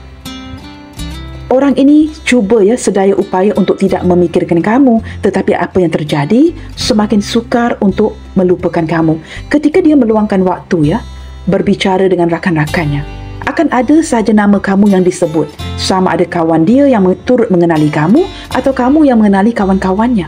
Orang ini cuba ya sedaya upaya untuk tidak memikirkan kamu, tetapi apa yang terjadi? Semakin sukar untuk melupakan kamu. Ketika dia meluangkan waktu ya, berbicara dengan rakan-rakannya, akan ada saja nama kamu yang disebut. Sama ada kawan dia yang turut mengenali kamu atau kamu yang mengenali kawan-kawannya.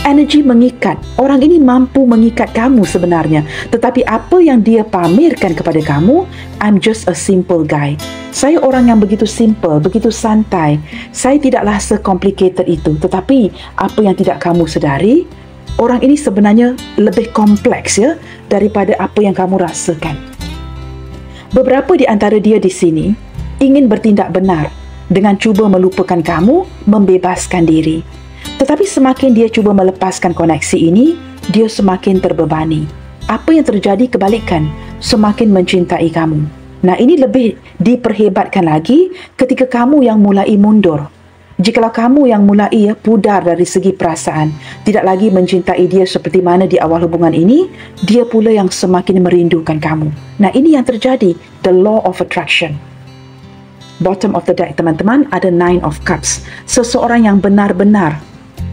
Energi mengikat. Orang ini mampu mengikat kamu sebenarnya. Tetapi apa yang dia pamerkan kepada kamu, I'm just a simple guy. Saya orang yang begitu simple, begitu santai. Saya tidaklah se-complicated itu. Tetapi apa yang tidak kamu sedari, orang ini sebenarnya lebih kompleks ya daripada apa yang kamu rasakan. Beberapa di antara dia di sini ingin bertindak benar dengan cuba melupakan kamu, membebaskan diri. Tetapi semakin dia cuba melepaskan koneksi ini, dia semakin terbebani. Apa yang terjadi kebalikan, semakin mencintai kamu. Nah, ini lebih diperhebatkan lagi ketika kamu yang mulai mundur. Jikalau kamu yang mulai pudar dari segi perasaan, tidak lagi mencintai dia seperti mana di awal hubungan ini, dia pula yang semakin merindukan kamu. Nah, ini yang terjadi, the law of attraction. Bottom of the deck, teman-teman, ada Nine of Cups. Seseorang yang benar-benar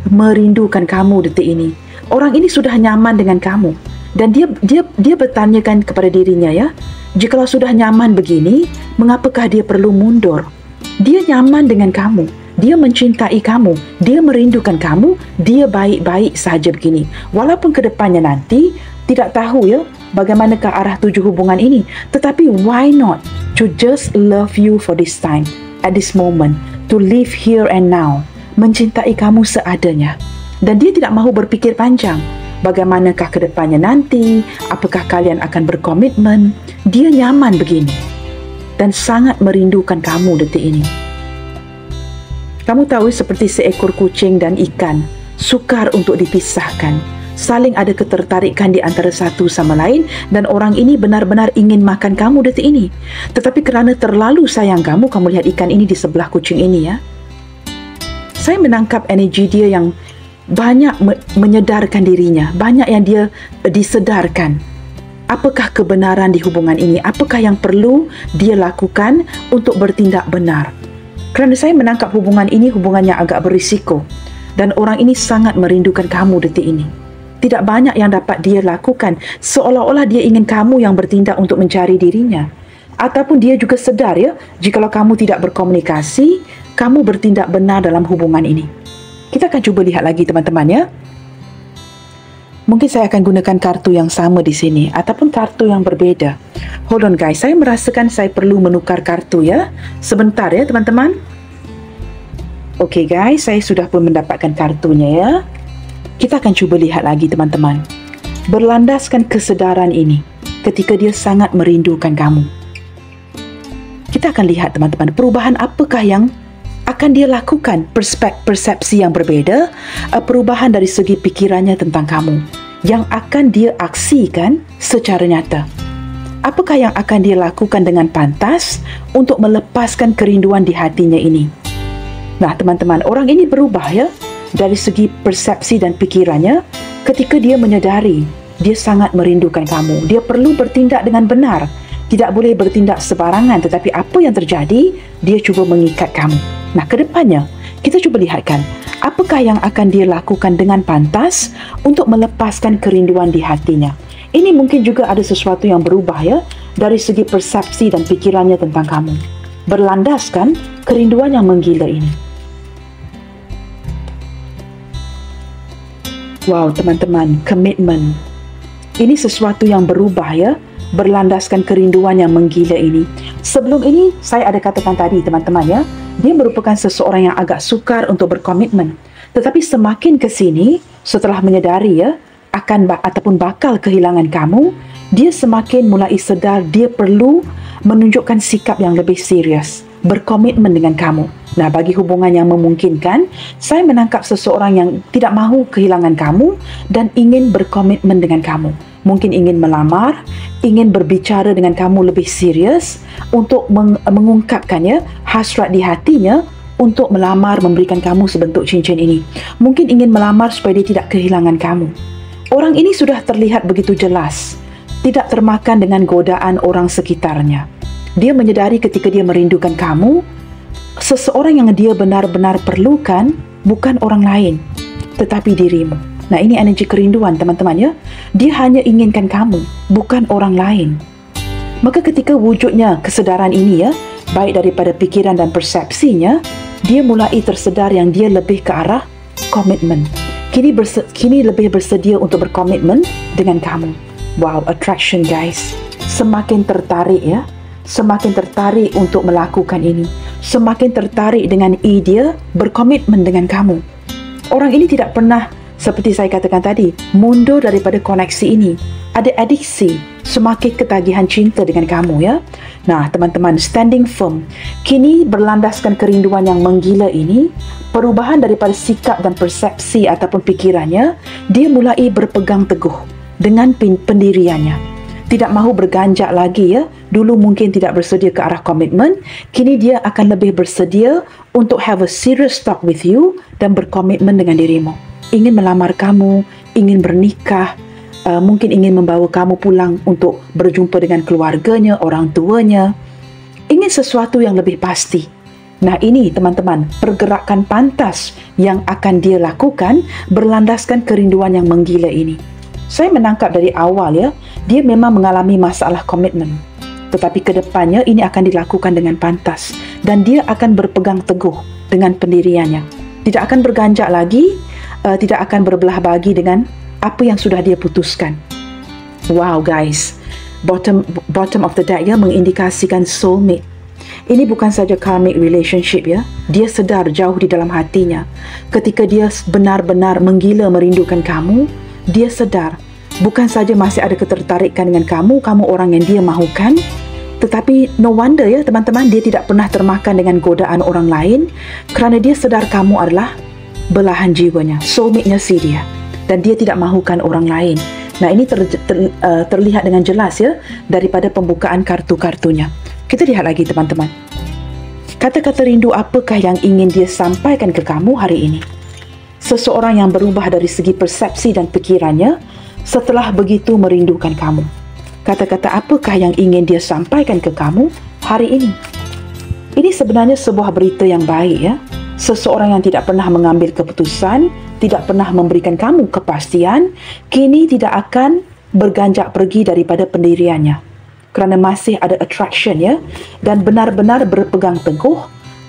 merindukan kamu detik ini. Orang ini sudah nyaman dengan kamu. Dan dia bertanyakan kepada dirinya ya, jikalau sudah nyaman begini, mengapakah dia perlu mundur? Dia nyaman dengan kamu. Dia mencintai kamu, dia merindukan kamu, dia baik-baik sahaja begini. Walaupun ke depannya nanti, tidak tahu ya, bagaimanakah arah tuju hubungan ini. Tetapi why not to just love you for this time, at this moment, to live here and now, mencintai kamu seadanya. Dan dia tidak mahu berfikir panjang. Bagaimanakah ke depannya nanti, apakah kalian akan berkomitmen. Dia nyaman begini. Dan sangat merindukan kamu detik ini. Kamu tahu seperti seekor kucing dan ikan, sukar untuk dipisahkan. Saling ada ketertarikan di antara satu sama lain dan orang ini benar-benar ingin makan kamu detik ini. Tetapi kerana terlalu sayang kamu lihat ikan ini di sebelah kucing ini ya. Saya menangkap energi dia yang banyak menyedarkan dirinya, banyak yang dia disedarkan. Apakah kebenaran di hubungan ini? Apakah yang perlu dia lakukan untuk bertindak benar? Kerana saya menangkap hubungan ini hubungan yang agak berisiko, dan orang ini sangat merindukan kamu detik ini. Tidak banyak yang dapat dia lakukan, seolah-olah dia ingin kamu yang bertindak untuk mencari dirinya. Ataupun dia juga sedar ya, jikalau kamu tidak berkomunikasi, kamu bertindak benar dalam hubungan ini. Kita akan cuba lihat lagi teman-teman ya. Mungkin saya akan gunakan kartu yang sama di sini ataupun kartu yang berbeza. Hold on guys, saya merasakan saya perlu menukar kartu ya. Sebentar ya teman-teman. Okey guys, saya sudah pun mendapatkan kartunya ya. Kita akan cuba lihat lagi teman-teman. Berlandaskan kesedaran ini ketika dia sangat merindukan kamu. Kita akan lihat teman-teman, perubahan apakah yang akan dia lakukan, persepsi yang berbeza, perubahan dari segi pikirannya tentang kamu yang akan dia aksikan secara nyata. Apakah yang akan dia lakukan dengan pantas untuk melepaskan kerinduan di hatinya ini? Nah teman-teman, orang ini berubah ya dari segi persepsi dan pikirannya ketika dia menyedari dia sangat merindukan kamu. Dia perlu bertindak dengan benar. Tidak boleh bertindak sebarangan, tetapi apa yang terjadi, dia cuba mengikat kamu. Nah, ke depannya, kita cuba lihatkan apakah yang akan dia lakukan dengan pantas untuk melepaskan kerinduan di hatinya. Ini mungkin juga ada sesuatu yang berubah ya, dari segi persepsi dan pikirannya tentang kamu. Berlandaskan kerinduan yang menggila ini. Wow, teman-teman, komitmen. Ini sesuatu yang berubah ya, berlandaskan kerinduan yang menggila ini. Sebelum ini, saya ada katakan tadi teman-teman ya, dia merupakan seseorang yang agak sukar untuk berkomitmen. Tetapi semakin ke sini, setelah menyedari ya, akan ataupun bakal kehilangan kamu, dia semakin mulai sedar dia perlu menunjukkan sikap yang lebih serius, berkomitmen dengan kamu. Nah, bagi hubungan yang memungkinkan, saya menangkap seseorang yang tidak mahu kehilangan kamu dan ingin berkomitmen dengan kamu. Mungkin ingin melamar, ingin berbicara dengan kamu lebih serius untuk mengungkapkannya, hasrat di hatinya untuk melamar, memberikan kamu sebentuk cincin ini. Mungkin ingin melamar supaya dia tidak kehilangan kamu. Orang ini sudah terlihat begitu jelas, tidak termakan dengan godaan orang sekitarnya. Dia menyedari ketika dia merindukan kamu, seseorang yang dia benar-benar perlukan bukan orang lain, tetapi dirimu. Nah, ini energi kerinduan teman-teman ya. Dia hanya inginkan kamu, bukan orang lain. Maka ketika wujudnya kesedaran ini ya, baik daripada pikiran dan persepsinya, dia mulai tersedar yang dia lebih ke arah komitmen. Kini lebih bersedia untuk berkomitmen dengan kamu. Wow, attraction guys. Semakin tertarik ya. Semakin tertarik untuk melakukan ini. Semakin tertarik dengan ide berkomitmen dengan kamu. Orang ini tidak pernah, seperti saya katakan tadi, mundur daripada koneksi ini. Ada adiksi, semakin ketagihan cinta dengan kamu ya. Nah teman-teman, standing firm. Kini berlandaskan kerinduan yang menggila ini, perubahan daripada sikap dan persepsi ataupun pikirannya, dia mulai berpegang teguh dengan pendiriannya. Tidak mahu berganjak lagi ya. Dulu mungkin tidak bersedia ke arah komitmen, kini dia akan lebih bersedia untuk have a serious talk with you dan berkomitmen dengan dirimu. Ingin melamar kamu, ingin bernikah, mungkin ingin membawa kamu pulang untuk berjumpa dengan keluarganya, orang tuanya. Ingin sesuatu yang lebih pasti. Nah ini teman-teman, pergerakan pantas yang akan dia lakukan berlandaskan kerinduan yang menggila ini. Saya menangkap dari awal ya, dia memang mengalami masalah komitmen. Tetapi ke depannya ini akan dilakukan dengan pantas. Dan dia akan berpegang teguh dengan pendiriannya. Tidak akan berganjak lagi, tidak akan berbelah bagi dengan apa yang sudah dia putuskan. Wow guys, bottom of the deck ya, mengindikasikan soulmate. Ini bukan saja karmic relationship ya. Dia sedar jauh di dalam hatinya. Ketika dia benar-benar menggila merindukan kamu, dia sedar bukan saja masih ada ketertarikan dengan kamu, kamu orang yang dia mahukan, tetapi no wonder ya teman-teman, dia tidak pernah termakan dengan godaan orang lain kerana dia sedar kamu adalah belahan jiwanya, soulmate-nya si dia, dan dia tidak mahukan orang lain. Nah ini terlihat dengan jelas ya daripada pembukaan kartu-kartunya. Kita lihat lagi teman-teman. Kata-kata rindu apakah yang ingin dia sampaikan ke kamu hari ini? Seseorang yang berubah dari segi persepsi dan fikirannya setelah begitu merindukan kamu. Kata-kata apakah yang ingin dia sampaikan ke kamu hari ini? Ini sebenarnya sebuah berita yang baik ya. Seseorang yang tidak pernah mengambil keputusan, tidak pernah memberikan kamu kepastian, kini tidak akan berganjak pergi daripada pendiriannya. Kerana masih ada attraction ya, dan benar-benar berpegang teguh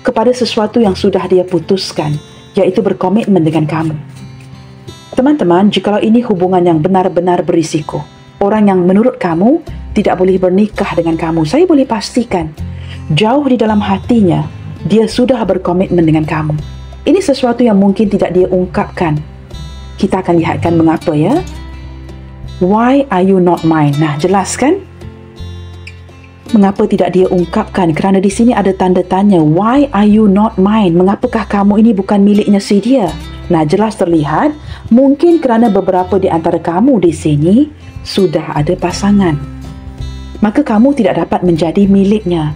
kepada sesuatu yang sudah dia putuskan, iaitu berkomitmen dengan kamu. Teman-teman, jikalau ini hubungan yang benar-benar berisiko, orang yang menurut kamu tidak boleh bernikah dengan kamu, saya boleh pastikan, jauh di dalam hatinya, dia sudah berkomitmen dengan kamu. Ini sesuatu yang mungkin tidak dia ungkapkan. Kita akan lihatkan mengapa ya. Why are you not mine? Nah, jelas kan? Mengapa tidak dia ungkapkan? Kerana di sini ada tanda tanya. Why are you not mine? Mengapakah kamu ini bukan miliknya si dia? Nah, jelas terlihat. Mungkin kerana beberapa di antara kamu di sini sudah ada pasangan. Maka kamu tidak dapat menjadi miliknya.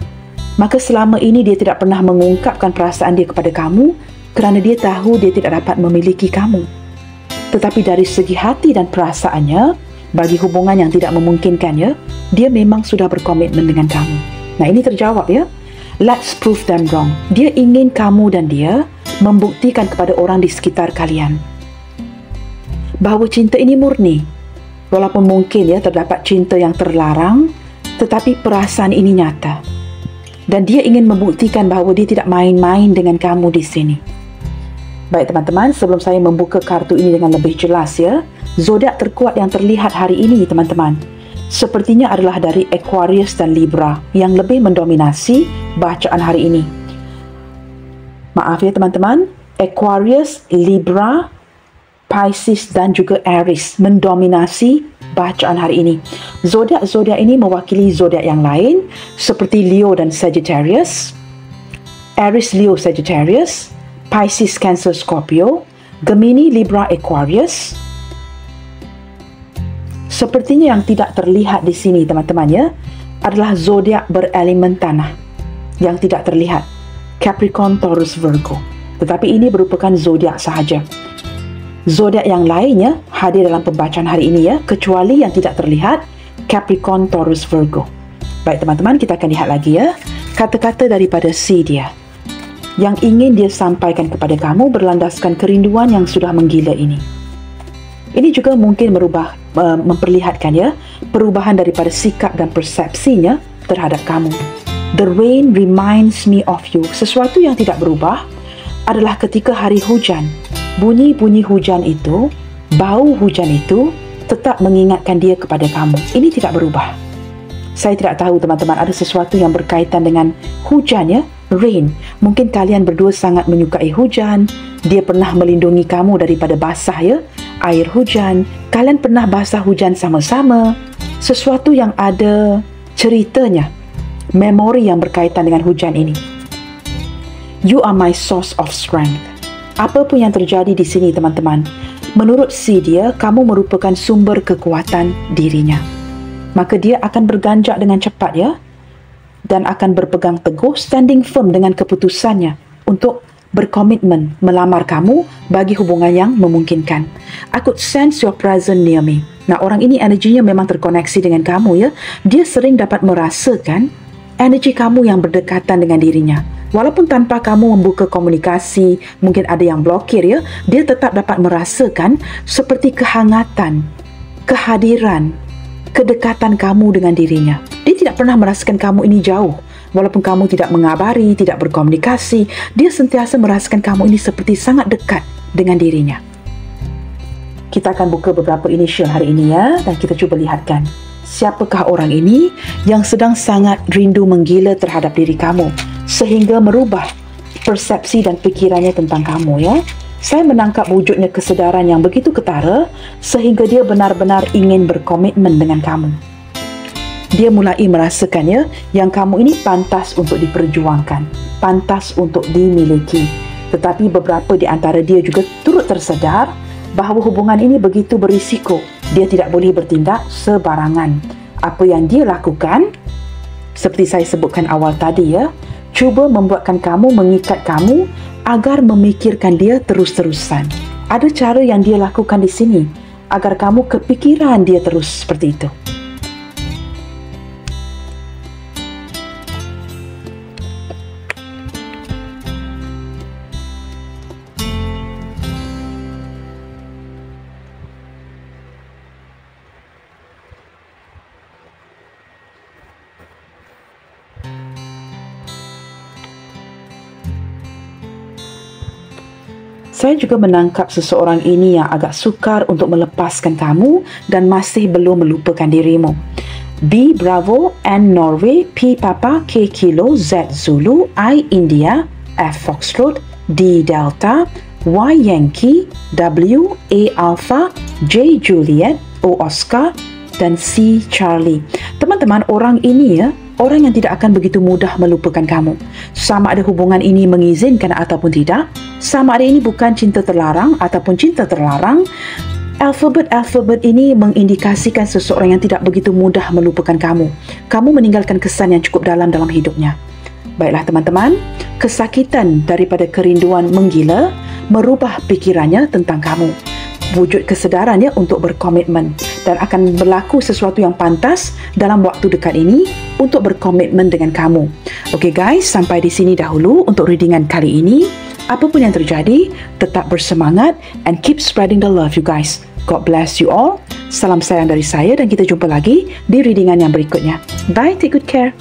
Maka selama ini dia tidak pernah mengungkapkan perasaan dia kepada kamu kerana dia tahu dia tidak dapat memiliki kamu. Tetapi dari segi hati dan perasaannya, bagi hubungan yang tidak memungkinkannya, dia memang sudah berkomitmen dengan kamu. Nah, ini terjawab ya. Let's prove them wrong. Dia ingin kamu dan dia membuktikan kepada orang di sekitar kalian bahawa cinta ini murni. Walaupun mungkin ya terdapat cinta yang terlarang, tetapi perasaan ini nyata. Dan dia ingin membuktikan bahawa dia tidak main-main dengan kamu di sini. Baik teman-teman, sebelum saya membuka kartu ini dengan lebih jelas ya, zodiak terkuat yang terlihat hari ini teman-teman, sepertinya adalah dari Aquarius dan Libra yang lebih mendominasi bacaan hari ini. Maaf ya teman-teman, Aquarius, Libra, Pisces dan juga Aries mendominasi bacaan hari ini. Zodiak-zodiak ini mewakili zodiak yang lain seperti Leo dan Sagittarius, Aries, Leo, Sagittarius, Pisces, Cancer, Scorpio, Gemini, Libra, Aquarius. Sepertinya yang tidak terlihat di sini teman-teman ya, adalah zodiak berelemen tanah yang tidak terlihat, Capricorn, Taurus, Virgo. Tetapi ini merupakan zodiak sahaja. Zodiak yang lainnya hadir dalam pembacaan hari ini ya, kecuali yang tidak terlihat, Capricorn, Taurus, Virgo. Baik teman-teman, kita akan lihat lagi ya, kata-kata daripada si dia yang ingin dia sampaikan kepada kamu berlandaskan kerinduan yang sudah menggila ini. Ini juga mungkin memperlihatkan ya, perubahan daripada sikap dan persepsinya terhadap kamu. The rain reminds me of you. Sesuatu yang tidak berubah adalah ketika hari hujan, bunyi-bunyi hujan itu, bau hujan itu tetap mengingatkan dia kepada kamu. Ini tidak berubah. Saya tidak tahu teman-teman, ada sesuatu yang berkaitan dengan hujan ya, rain. Mungkin kalian berdua sangat menyukai hujan. Dia pernah melindungi kamu daripada basah ya, air hujan. Kalian pernah basah hujan sama-sama. Sesuatu yang ada ceritanya, memori yang berkaitan dengan hujan ini. You are my source of strength. Apa pun yang terjadi di sini teman-teman, menurut si dia, kamu merupakan sumber kekuatan dirinya. Maka dia akan berganjak dengan cepat ya, dan akan berpegang teguh, standing firm dengan keputusannya untuk berkomitmen melamar kamu bagi hubungan yang memungkinkan. I could sense your presence near me. Nah, orang ini energinya memang terkoneksi dengan kamu ya. Dia sering dapat merasakan energi kamu yang berdekatan dengan dirinya. Walaupun tanpa kamu membuka komunikasi, mungkin ada yang blokir ya, dia tetap dapat merasakan seperti kehangatan, kehadiran, kedekatan kamu dengan dirinya. Dia tidak pernah merasakan kamu ini jauh. Walaupun kamu tidak mengabari, tidak berkomunikasi, dia sentiasa merasakan kamu ini seperti sangat dekat dengan dirinya. Kita akan buka beberapa inisial hari ini ya, dan kita cuba lihatkan. Siapakah orang ini yang sedang sangat rindu menggila terhadap diri kamu, sehingga merubah persepsi dan fikirannya tentang kamu ya. Saya menangkap wujudnya kesedaran yang begitu ketara, sehingga dia benar-benar ingin berkomitmen dengan kamu. Dia mulai merasakannya yang kamu ini pantas untuk diperjuangkan, pantas untuk dimiliki. Tetapi beberapa di antara dia juga turut tersedar bahawa hubungan ini begitu berisiko. Dia tidak boleh bertindak sebarangan. Apa yang dia lakukan, seperti saya sebutkan awal tadi ya, cuba membuatkan kamu, mengikat kamu agar memikirkan dia terus-terusan. Ada cara yang dia lakukan di sini agar kamu kepikiran dia terus seperti itu. Saya juga menangkap seseorang ini yang agak sukar untuk melepaskan kamu dan masih belum melupakan dirimu. B Bravo, N Norway, P Papa, K Kilo, Z Zulu, I India, F Foxtrot, D Delta, Y Yankee, W A Alpha, J Juliet, O Oscar dan C Charlie. Teman-teman, orang ini orang yang tidak akan begitu mudah melupakan kamu. Sama ada hubungan ini mengizinkan ataupun tidak, sama ada ini bukan cinta terlarang ataupun cinta terlarang, alfabet ini mengindikasikan seseorang yang tidak begitu mudah melupakan kamu. Kamu meninggalkan kesan yang cukup dalam hidupnya. Baiklah teman-teman, kesakitan daripada kerinduan menggila merubah pikirannya tentang kamu. Wujud kesedarannya untuk berkomitmen dan akan berlaku sesuatu yang pantas dalam waktu dekat ini untuk berkomitmen dengan kamu. Okey guys, sampai di sini dahulu untuk readingan kali ini. Apapun yang terjadi, tetap bersemangat and keep spreading the love you guys. God bless you all. Salam sayang dari saya dan kita jumpa lagi di readingan yang berikutnya. Bye, take good care.